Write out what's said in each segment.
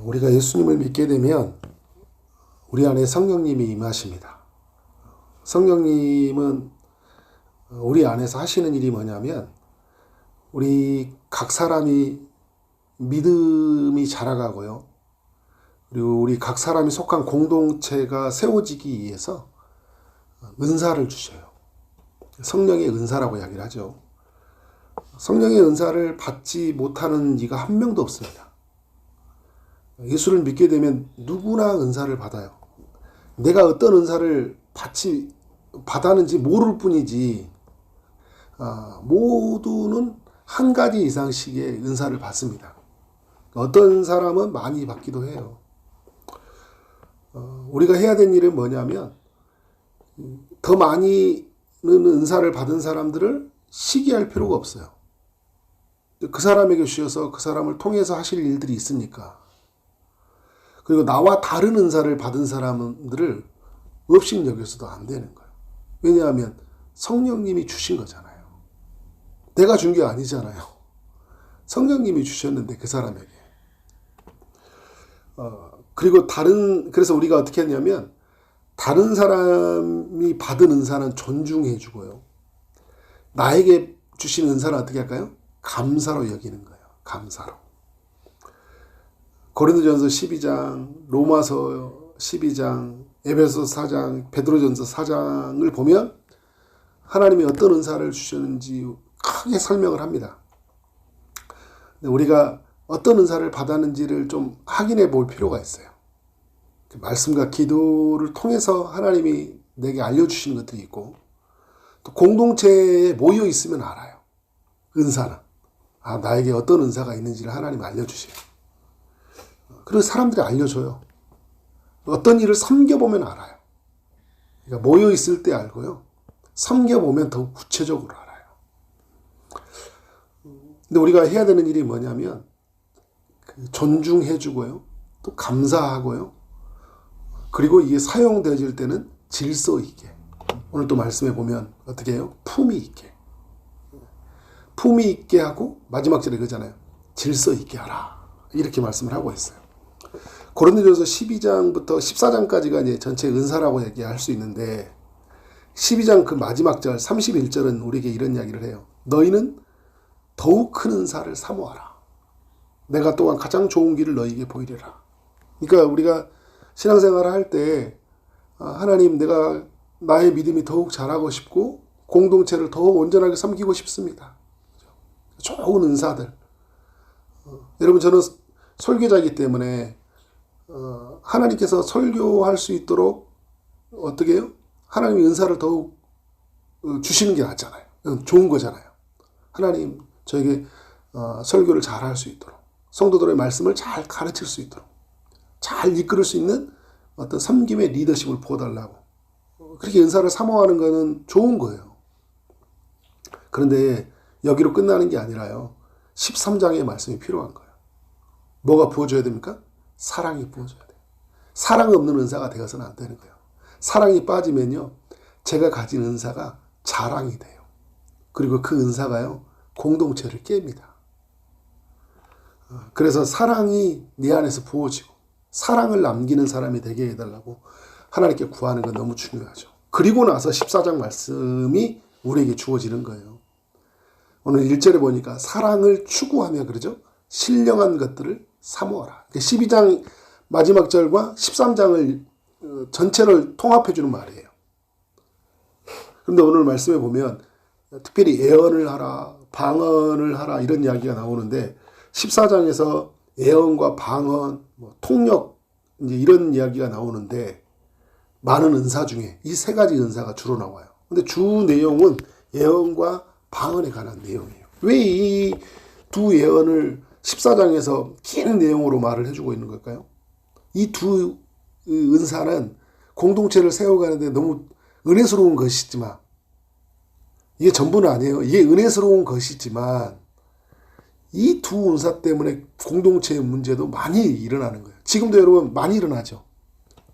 우리가 예수님을 믿게 되면 우리 안에 성령님이 임하십니다. 성령님은 우리 안에서 하시는 일이 뭐냐면 우리 각 사람이 믿음이 자라가고요. 그리고 우리 각 사람이 속한 공동체가 세워지기 위해서 은사를 주셔요. 성령의 은사라고 이야기를 하죠. 성령의 은사를 받지 못하는 이가 한 명도 없습니다. 예수를 믿게 되면 누구나 은사를 받아요. 내가 어떤 은사를 받았는지 모를 뿐이지 모두는 한 가지 이상씩의 은사를 받습니다. 어떤 사람은 많이 받기도 해요. 우리가 해야 되는 일은 뭐냐면 더 많이 은사를 받은 사람들을 시기할 필요가 없어요. 그 사람에게 주셔서 그 사람을 통해서 하실 일들이 있으니까. 그리고 나와 다른 은사를 받은 사람들을 업신 여겨서도 안 되는 거예요. 왜냐하면 성령님이 주신 거잖아요. 내가 준 게 아니잖아요. 성령님이 주셨는데 그 사람에게. 그래서 우리가 어떻게 했냐면 다른 사람이 받은 은사는 존중해 주고요. 나에게 주신 은사는 어떻게 할까요? 감사로 여기는 거예요. 감사로. 고린도전서 12장, 로마서 12장, 에베소서 4장, 베드로전서 4장을 보면 하나님이 어떤 은사를 주셨는지 크게 설명을 합니다. 우리가 어떤 은사를 받았는지를 좀 확인해 볼 필요가 있어요. 말씀과 기도를 통해서 하나님이 내게 알려주시는 것들이 있고 또 공동체에 모여 있으면 알아요. 은사는. 나에게 어떤 은사가 있는지를 하나님이 알려주세요. 그리고 사람들이 알려줘요. 어떤 일을 섬겨보면 알아요. 그러니까 모여 있을 때 알고요. 섬겨보면 더욱 구체적으로 알아요. 근데 우리가 해야 되는 일이 뭐냐면 존중해주고요. 또 감사하고요. 그리고 이게 사용되어질 때는 질서 있게. 오늘 또 말씀해 보면 어떻게 해요? 품위 있게. 품위 있게 하고 마지막 절에 그러잖아요. 질서 있게 하라. 이렇게 말씀을 하고 있어요. 고린도전서 12장부터 14장까지가 이제 전체 은사라고 얘기할 수 있는데 12장 그 마지막 절 31절은 우리에게 이런 이야기를 해요. 너희는 더욱 큰 은사를 사모하라. 내가 또한 가장 좋은 길을 너희에게 보이리라. 그러니까 우리가 신앙생활을 할 때 하나님 내가 나의 믿음이 더욱 자라고 싶고 공동체를 더욱 온전하게 섬기고 싶습니다. 좋은 은사들. 여러분 저는 설교자이기 때문에 하나님께서 설교할 수 있도록 어떻게 해요? 하나님이 은사를 더욱 주시는 게 낫잖아요. 좋은 거잖아요. 하나님 저에게 설교를 잘 할 수 있도록 성도들의 말씀을 잘 가르칠 수 있도록 잘 이끌을 수 있는 어떤 섬김의 리더십을 부어달라고 그렇게 은사를 사모하는 거는 좋은 거예요. 그런데 여기로 끝나는 게 아니라요. 13장의 말씀이 필요한 거예요. 뭐가 부어줘야 됩니까? 사랑이 부어줘야 돼요. 사랑 없는 은사가 되어서는 안 되는 거예요. 사랑이 빠지면요. 제가 가진 은사가 자랑이 돼요. 그리고 그 은사가요. 공동체를 깹니다. 그래서 사랑이 내 안에서 부어지고 사랑을 남기는 사람이 되게 해달라고 하나님께 구하는 건 너무 중요하죠. 그리고 나서 14장 말씀이 우리에게 주어지는 거예요. 오늘 1절에 보니까 사랑을 추구하며 그러죠. 신령한 것들을 사모하라. 12장 마지막 절과 13장을 전체를 통합해주는 말이에요. 그런데 오늘 말씀에 보면 특별히 애언을 하라, 방언을 하라 이런 이야기가 나오는데 14장에서 애언과 방언, 통역 이제 이런 이야기가 나오는데 많은 은사 중에 이 세 가지 은사가 주로 나와요. 근데 주 내용은 애언과 방언에 관한 내용이에요. 왜 이 두 애언을 14장에서 긴 내용으로 말을 해주고 있는 걸까요? 이 두 은사는 공동체를 세워가는데 너무 은혜스러운 것이지만 이게 전부는 아니에요. 이게 은혜스러운 것이지만 이 두 은사 때문에 공동체의 문제도 많이 일어나는 거예요. 지금도 여러분 많이 일어나죠.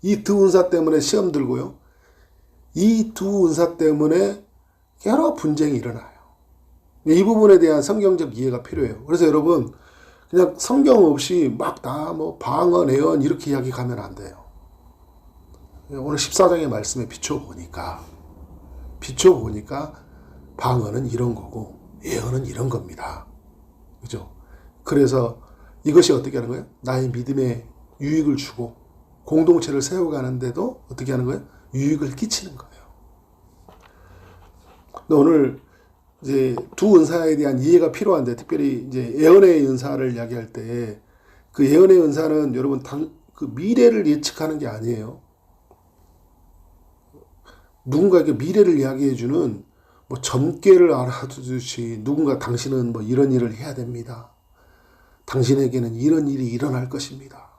이 두 은사 때문에 시험 들고요. 이 두 은사 때문에 여러 분쟁이 일어나요. 이 부분에 대한 성경적 이해가 필요해요. 그래서 여러분 그냥 성경 없이 막 다 뭐 방언, 애언 이렇게 이야기 가면 안 돼요. 오늘 14장의 말씀에 비춰보니까 방언은 이런 거고 예언은 이런 겁니다. 그죠? 그래서 이것이 어떻게 하는 거예요? 나의 믿음에 유익을 주고 공동체를 세워가는데도 어떻게 하는 거예요? 유익을 끼치는 거예요. 근데 오늘 이제 두 은사에 대한 이해가 필요한데, 특별히 이제 예언의 은사를 이야기할 때, 그 예언의 은사는 여러분 그 미래를 예측하는 게 아니에요. 누군가에게 미래를 이야기해주는 뭐 점괘를 알아두듯이 누군가 당신은 뭐 이런 일을 해야 됩니다. 당신에게는 이런 일이 일어날 것입니다.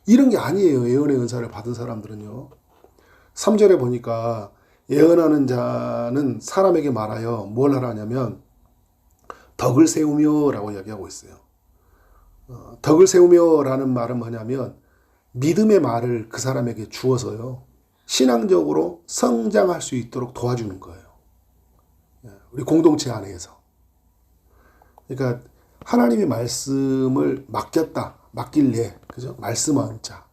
이런 게 아니에요. 예언의 은사를 받은 사람들은요. 3절에 보니까 예언하는 자는 사람에게 말하여 뭘 하라냐면 덕을 세우며 라고 이야기하고 있어요. 덕을 세우며 라는 말은 뭐냐면 믿음의 말을 그 사람에게 주어서요. 신앙적으로 성장할 수 있도록 도와주는 거예요. 우리 공동체 안에서. 그러니까 하나님의 말씀을 맡길래, 그죠? 말씀하는 자.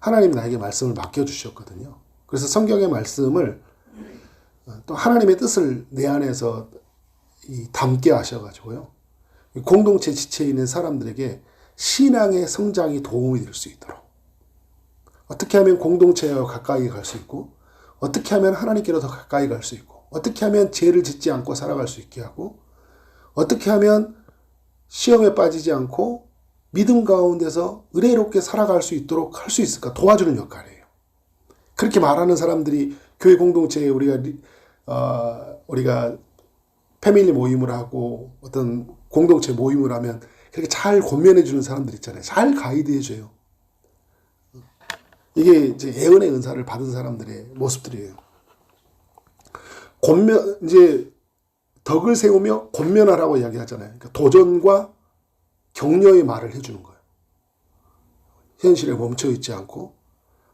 하나님이 나에게 말씀을 맡겨주셨거든요. 그래서 성경의 말씀을 또 하나님의 뜻을 내 안에서 담게 하셔가지고요. 공동체 지체에 있는 사람들에게 신앙의 성장이 도움이 될 수 있도록. 어떻게 하면 공동체와 가까이 갈 수 있고, 어떻게 하면 하나님께로 더 가까이 갈 수 있고, 어떻게 하면 죄를 짓지 않고 살아갈 수 있게 하고, 어떻게 하면 시험에 빠지지 않고 믿음 가운데서 은혜롭게 살아갈 수 있도록 할 수 있을까 도와주는 역할이에요. 그렇게 말하는 사람들이 교회 공동체에 우리가 패밀리 모임을 하고 어떤 공동체 모임을 하면 그렇게 잘 권면해 주는 사람들 있잖아요. 잘 가이드해 줘요. 이게 이제 예언의 은사를 받은 사람들의 모습들이에요. 이제 덕을 세우며 권면하라고 이야기하잖아요. 그러니까 도전과 격려의 말을 해주는 거예요. 현실에 멈춰 있지 않고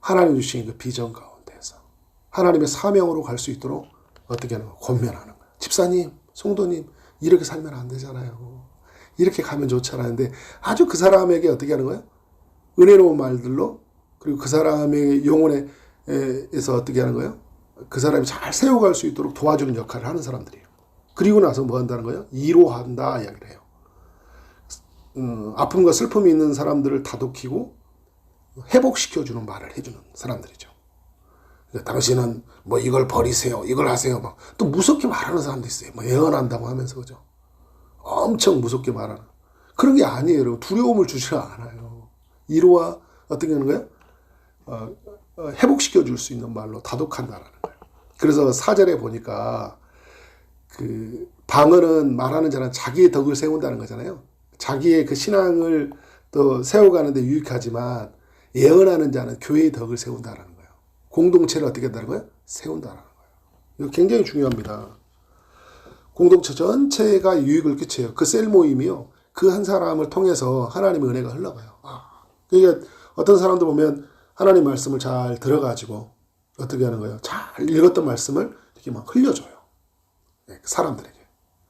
하나님 주신 그 비전 가운데서 하나님의 사명으로 갈 수 있도록 어떻게 하는 거예요? 권면하는 거예요. 집사님, 성도님, 이렇게 살면 안 되잖아요. 이렇게 가면 좋잖아요. 근데 아주 그 사람에게 어떻게 하는 거예요? 은혜로운 말들로, 그리고 그 사람의 영혼에서 어떻게 하는 거예요? 그 사람이 잘 세워갈 수 있도록 도와주는 역할을 하는 사람들이에요. 그리고 나서 뭐 한다는 거예요? 위로한다 이야기를 해요. 아픔과 슬픔이 있는 사람들을 다독이고 회복시켜주는 말을 해주는 사람들이죠. 그러니까 당신은 뭐 이걸 버리세요, 이걸 하세요, 막 또 무섭게 말하는 사람도 있어요. 뭐 예언한다고 하면서, 그죠? 엄청 무섭게 말하는 그런 게 아니에요. 여러분. 두려움을 주지 않아요. 위로와 어떻게 하는 거예요? 회복시켜줄 수 있는 말로 다독한다라는 거예요. 그래서 4절에 보니까 그 방언은 말하는 자는 자기의 덕을 세운다는 거잖아요. 자기의 그 신앙을 또 세워가는데 유익하지만 예언하는 자는 교회의 덕을 세운다라는 거예요. 공동체를 어떻게 한다는 거예요? 세운다라는 거예요. 이거 굉장히 중요합니다. 공동체 전체가 유익을 끼쳐요. 그 셀 모임이요. 그 한 사람을 통해서 하나님의 은혜가 흘러가요. 그러니까 어떤 사람들 보면 하나님 말씀을 잘 들어가지고 어떻게 하는 거예요? 잘 읽었던 말씀을 이렇게 막 흘려줘요. 사람들에게.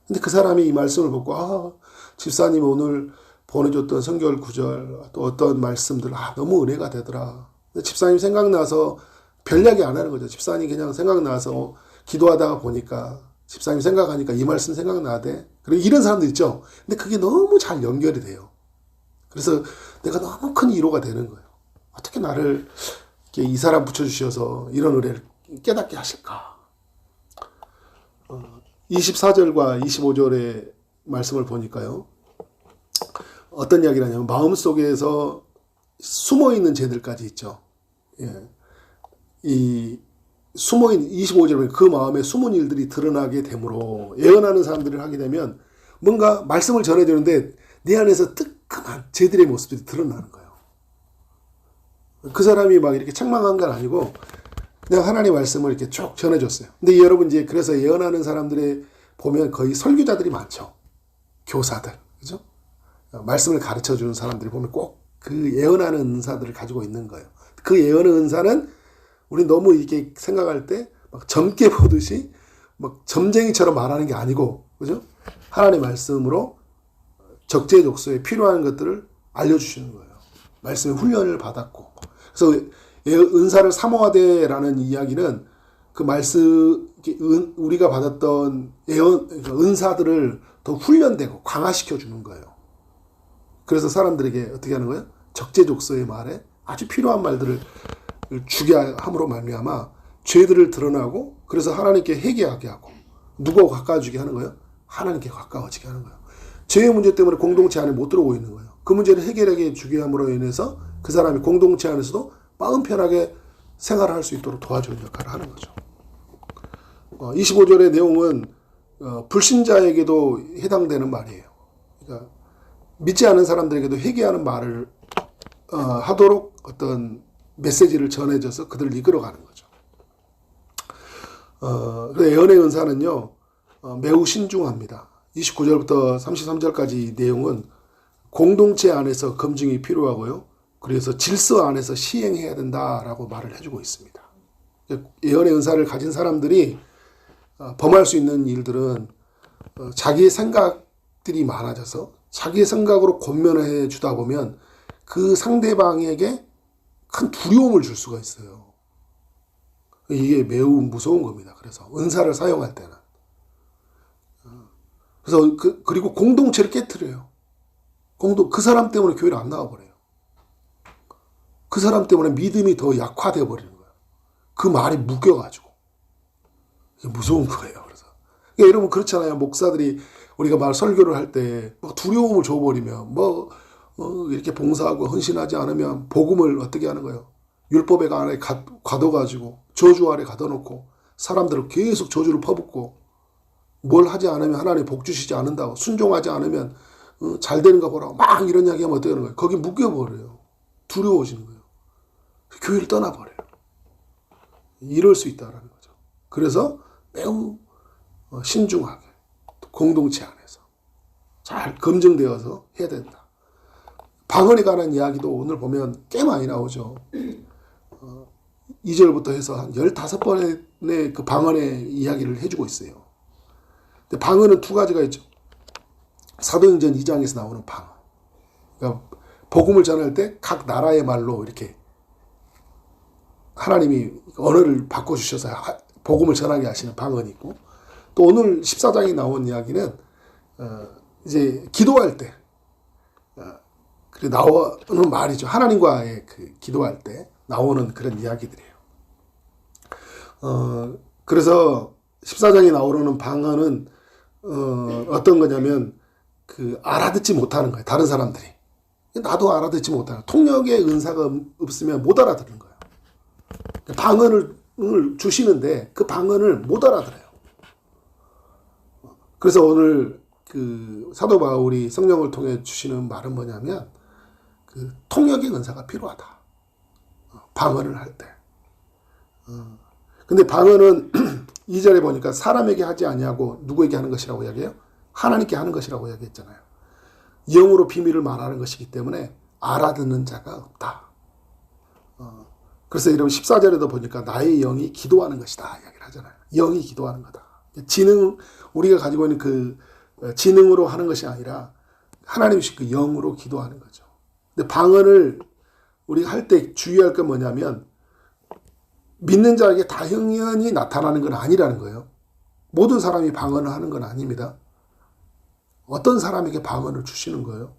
근데 그 사람이 이 말씀을 보고 집사님 오늘 보내줬던 성경 구절 또 어떤 말씀들 너무 은혜가 되더라. 근데 집사님 생각나서 별 이야기 안 하는 거죠. 집사님 그냥 생각나서 기도하다가 보니까 집사님 생각하니까 이 말씀 생각나대. 그리고 이런 사람들 있죠. 근데 그게 너무 잘 연결이 돼요. 그래서 내가 너무 큰 위로가 되는 거예요. 어떻게 나를 이렇게 이 사람 붙여주셔서 이런 은혜를 깨닫게 하실까. 24절과 25절의 말씀을 보니까요. 어떤 이야기를 하냐면 마음속에서 숨어있는 죄들까지 있죠. 예. 이 숨어있는 25절에 그 마음에 숨은 일들이 드러나게 되므로 예언하는 사람들을 하게 되면 뭔가 말씀을 전해주는데 내 안에서 뜨끔한 죄들의 모습들이 드러나는 거예요. 그 사람이 막 이렇게 책망한 건 아니고 내가 하나님의 말씀을 이렇게 쭉 전해줬어요. 근데 여러분 이제 그래서 예언하는 사람들의 보면 거의 설교자들이 많죠. 교사들, 그죠? 말씀을 가르쳐 주는 사람들이 보면 꼭 그 예언하는 은사들을 가지고 있는 거예요. 그 예언의 은사는 우리 너무 이렇게 생각할 때 막 점괘 보듯이 막 점쟁이처럼 말하는 게 아니고, 그죠? 하나님의 말씀으로 적재적소에 필요한 것들을 알려주시는 거예요. 말씀의 훈련을 받았고. 그래서 은사를 사모하되라는 이야기는 그 말씀, 우리가 받았던 은사들을 더 훈련되고 강화시켜 주는 거예요. 그래서 사람들에게 어떻게 하는 거예요? 적재적소의 말에 아주 필요한 말들을 주게 함으로 말미암아 죄들을 드러나고, 그래서 하나님께 회개하게 하고, 누구하고 가까워지게 하는 거예요? 하나님께 가까워지게 하는 거예요. 죄의 문제 때문에 공동체 안에 못 들어오고 있는 거예요. 그 문제를 해결하게 주게 함으로 인해서 그 사람이 공동체 안에서도 마음 편하게 생활할 수 있도록 도와주는 역할을 하는 거죠. 25절의 내용은 불신자에게도 해당되는 말이에요. 그러니까 믿지 않은 사람들에게도 회개하는 말을 하도록 어떤 메시지를 전해줘서 그들을 이끌어가는 거죠. 예언의 은사는요, 매우 신중합니다. 29절부터 33절까지 내용은 공동체 안에서 검증이 필요하고요. 그래서 질서 안에서 시행해야 된다라고 말을 해주고 있습니다. 예언의 은사를 가진 사람들이 범할 수 있는 일들은 자기의 생각들이 많아져서 자기의 생각으로 권면해 주다 보면 그 상대방에게 큰 두려움을 줄 수가 있어요. 이게 매우 무서운 겁니다. 그래서 은사를 사용할 때는. 그래서 그리고 공동체를 깨트려요. 그 사람 때문에 교회를 안 나와버려요. 그 사람 때문에 믿음이 더 약화되어 버리는 거예요. 그 말이 묶여가지고. 이게 무서운 거예요. 그래서 그러니까 여러분 그렇잖아요. 목사들이 우리가 설교를 할 때 두려움을 줘버리면 이렇게 봉사하고 헌신하지 않으면 복음을 어떻게 하는 거예요? 율법의 안에 가둬가지고 저주 아래 가둬놓고 사람들을 계속 저주를 퍼붓고, 뭘 하지 않으면 하나님 복 주시지 않는다고, 순종하지 않으면 잘 되는가 보라고 막 이런 이야기하면 어떻게 하는 거예요? 거기 묶여버려요. 두려워지는 거예요. 교회를 떠나버려요. 이럴 수 있다는 거죠. 그래서 매우 신중하게 공동체 안에서 잘 검증되어서 해야 된다. 방언에 관한 이야기도 오늘 보면 꽤 많이 나오죠. 2절부터 해서 한 15번의 그 방언의 이야기를 해주고 있어요. 근데 방언은 두 가지가 있죠. 사도행전 2장에서 나오는 방언. 그러니까 복음을 전할 때 각 나라의 말로 이렇게 하나님이 언어를 바꿔주셔서 복음을 전하게 하시는 방언이 있고, 또 오늘 14장에 나온 이야기는 이제 기도할 때 나오는 말이죠. 하나님과의 그 기도할 때 나오는 그런 이야기들이에요. 그래서 14장에 나오는 방언은 어떤 거냐면 알아듣지 못하는 거예요. 다른 사람들이. 나도 알아듣지 못하는, 통역의 은사가 없으면 못 알아듣는 거예요. 방언을 주시는데 그 방언을 못 알아들어요. 그래서 오늘 사도 바울이 성령을 통해 주시는 말은 뭐냐면 통역의 은사가 필요하다. 방언을 할 때. 근데 방언은 2절에 보니까 사람에게 하지 아니하고 누구에게 하는 것이라고 이야기해요? 하나님께 하는 것이라고 이야기했잖아요. 영으로 비밀을 말하는 것이기 때문에 알아듣는 자가 없다. 그래서 여러분 14절에도 보니까 나의 영이 기도하는 것이다 이야기를 하잖아요. 영이 기도하는 거다. 우리가 가지고 있는 그 지능으로 하는 것이 아니라 하나님이신 그 영으로 기도하는 거죠. 근데 방언을 우리가 할 때 주의할 건 뭐냐면, 믿는 자에게 다형연히 나타나는 건 아니라는 거예요. 모든 사람이 방언을 하는 건 아닙니다. 어떤 사람에게 방언을 주시는 거예요.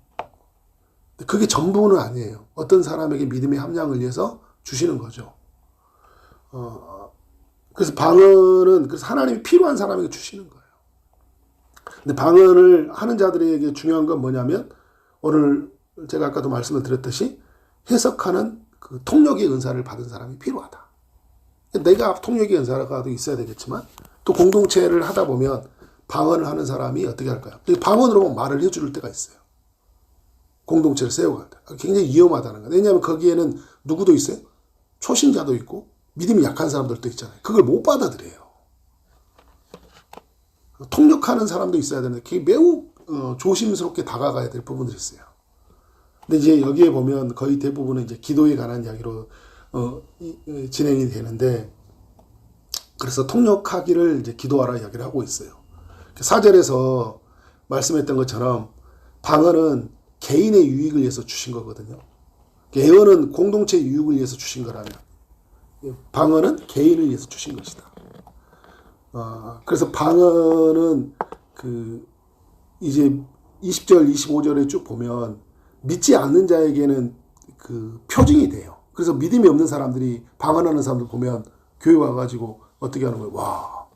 그게 전부는 아니에요. 어떤 사람에게 믿음의 함량을 위해서 주시는 거죠. 그래서 방언은 그래서 하나님이 필요한 사람에게 주시는 거예요. 근데 방언을 하는 자들에게 중요한 건 뭐냐면, 오늘 제가 아까도 말씀을 드렸듯이 해석하는 그 통역의 은사를 받은 사람이 필요하다. 내가 통역의 은사가 있어야 되겠지만, 또 공동체를 하다 보면 방언을 하는 사람이 어떻게 할까요? 방언으로 말을 해줄 때가 있어요. 공동체를 세워갈 때. 굉장히 위험하다는 거예요. 왜냐하면 거기에는 누구도 있어요? 초신자도 있고 믿음이 약한 사람들도 있잖아요. 그걸 못 받아들여요. 통역하는 사람도 있어야 되는데 그게 매우 조심스럽게 다가가야 될 부분들이 있어요. 근데 이제 여기에 보면 거의 대부분은 이제 기도에 관한 이야기로 진행이 되는데, 그래서 통역하기를 이제 기도하라 이야기를 하고 있어요. 4절에서 말씀했던 것처럼 방언은 개인의 유익을 위해서 주신 거거든요. 예언은 공동체 유익을 위해서 주신 거라면 방언은 개인을 위해서 주신 것이다. 그래서 방언은 이제 20절, 25절에 쭉 보면 믿지 않는 자에게는 표징이 돼요. 그래서 믿음이 없는 사람들이 방언하는 사람들 보면 교회 와가지고 어떻게 하는 거예요? 와,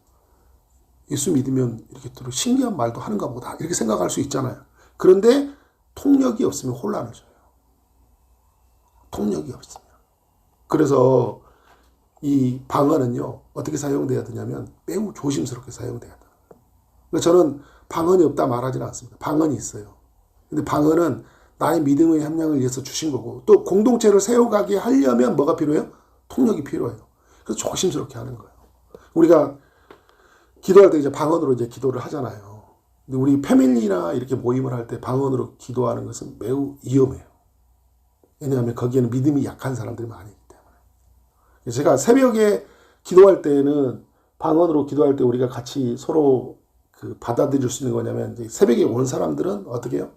예수 믿으면 이렇게 또 신기한 말도 하는가 보다. 이렇게 생각할 수 있잖아요. 그런데 통력이 없으면 혼란을 줘요. 통력이 없으면. 그래서 이 방언은요, 어떻게 사용돼야 되냐면 매우 조심스럽게 사용돼야 돼요. 그러니까 저는 방언이 없다 말하지는 않습니다. 방언이 있어요. 근데 방언은 나의 믿음의 함량을 위해서 주신 거고, 또 공동체를 세워가게 하려면 뭐가 필요해요? 통력이 필요해요. 그래서 조심스럽게 하는 거예요. 우리가 기도할 때 이제 방언으로 이제 기도를 하잖아요. 근데 우리 패밀리나 이렇게 모임을 할 때 방언으로 기도하는 것은 매우 위험해요. 왜냐하면 거기에는 믿음이 약한 사람들이 많이 있기 때문에. 제가 새벽에 기도할 때는 방언으로 기도할 때 우리가 같이 서로 받아들일 수 있는 거냐면, 이제 새벽에 온 사람들은 어떻게 해요?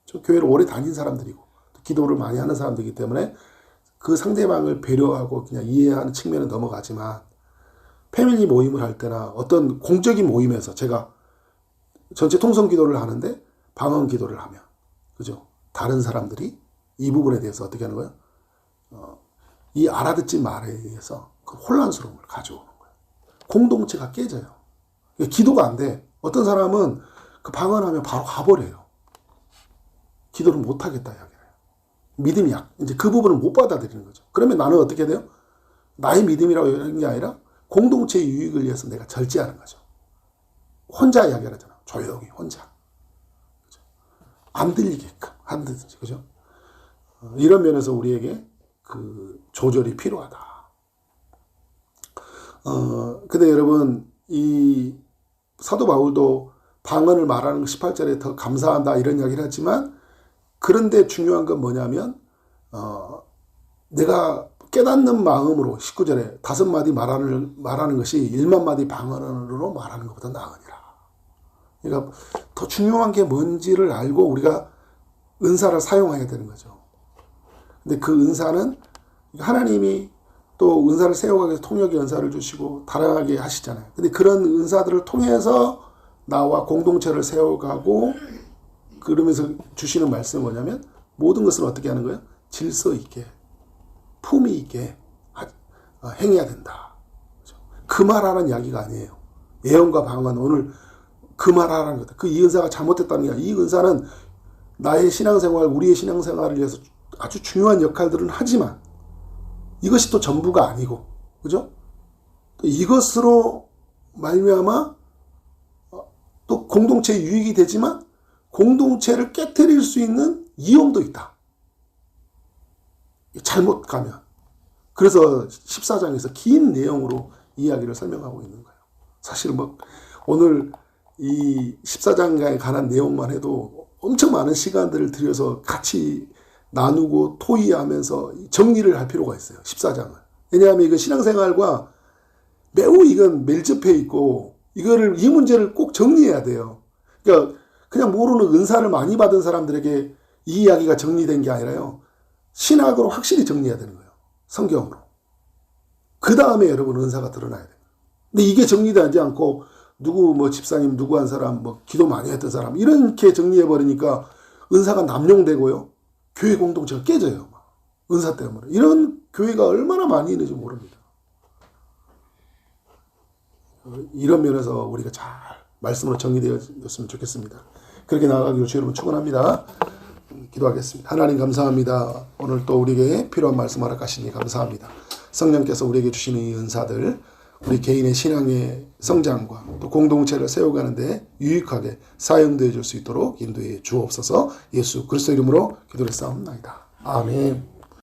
저 교회를 오래 다닌 사람들이고 기도를 많이 하는 사람들이기 때문에 그 상대방을 배려하고 그냥 이해하는 측면은 넘어가지만, 패밀리 모임을 할 때나 어떤 공적인 모임에서 제가 전체 통성 기도를 하는데 방언 기도를 하면, 그죠? 다른 사람들이 이 부분에 대해서 어떻게 하는 거예요? 이 알아듣지 말에 의해서 그 혼란스러움을 가져오는 거예요. 공동체가 깨져요. 기도가 안 돼. 어떤 사람은 그 방언하면 바로 가버려요. 기도를 못하겠다 이야기해요. 믿음이 이제 그 부분을 못 받아들이는 거죠. 그러면 나는 어떻게 돼요? 나의 믿음이라고 하는 게 아니라 공동체의 유익을 위해서 내가 절제하는 거죠. 혼자 이야기하잖아. 조용히 혼자. 그죠? 안 들리게끔 하든지, 그죠? 이런 면에서 우리에게 조절이 필요하다. 근데 여러분, 이 사도 바울도 방언을 말하는 18절에 더 감사한다 이런 이야기를 했지만, 그런데 중요한 건 뭐냐면 내가 깨닫는 마음으로 19절에 5마디 말하는 것이 1만 마디 방언으로 말하는 것보다 나으니라. 그러니까 더 중요한 게 뭔지를 알고 우리가 은사를 사용해야 되는 거죠. 근데 그 은사는 하나님이 또 은사를 세워가기 위해서 통역의 은사를 주시고 다양하게 하시잖아요. 근데 그런 은사들을 통해서 나와 공동체를 세워가고, 그러면서 주시는 말씀은 뭐냐면 모든 것을 어떻게 하는 거예요? 질서 있게, 품위 있게 행해야 된다. 그 말하는 이야기가 아니에요. 예언과 방언, 오늘 그 말하라는 거다. 이 은사가 잘못됐다는 게 아니라, 이 은사는 나의 신앙생활, 우리의 신앙생활을 위해서 아주 중요한 역할들은 하지만 이것이 또 전부가 아니고, 그죠? 또 이것으로 말미암아 또 공동체의 유익이 되지만 공동체를 깨트릴 수 있는 위험도 있다. 잘못 가면. 그래서 14장에서 긴 내용으로 이야기를 설명하고 있는 거예요. 사실 오늘 이 14장에 관한 내용만 해도 엄청 많은 시간들을 들여서 같이 나누고 토의하면서 정리를 할 필요가 있어요. 14장은. 왜냐하면 이건 신앙생활과 매우 이건 밀접해 있고, 이 문제를 꼭 정리해야 돼요. 그러니까 그냥 모르는 은사를 많이 받은 사람들에게 이 이야기가 정리된 게 아니라요, 신학으로 확실히 정리해야 되는 거예요. 성경으로. 그 다음에 여러분 은사가 드러나야 돼요. 근데 이게 정리되지 않고 누구 집사님 누구 한 사람 기도 많이 했던 사람 이렇게 정리해버리니까 은사가 남용되고요, 교회 공동체가 깨져요. 은사 때문에. 이런 교회가 얼마나 많이 있는지 모릅니다. 이런 면에서 우리가 잘 말씀으로 정리되었으면 좋겠습니다. 그렇게 나아가기로 주 여러분 축원합니다. 기도하겠습니다. 하나님 감사합니다. 오늘 또 우리에게 필요한 말씀 허락하시니 감사합니다. 성령께서 우리에게 주시는 이 은사들, 우리 개인의 신앙의 성장과 또 공동체를 세워가는데 유익하게 사용되어 줄 수 있도록 인도해 주옵소서. 예수 그리스도 이름으로 기도를 쌓옵나이다. 아멘.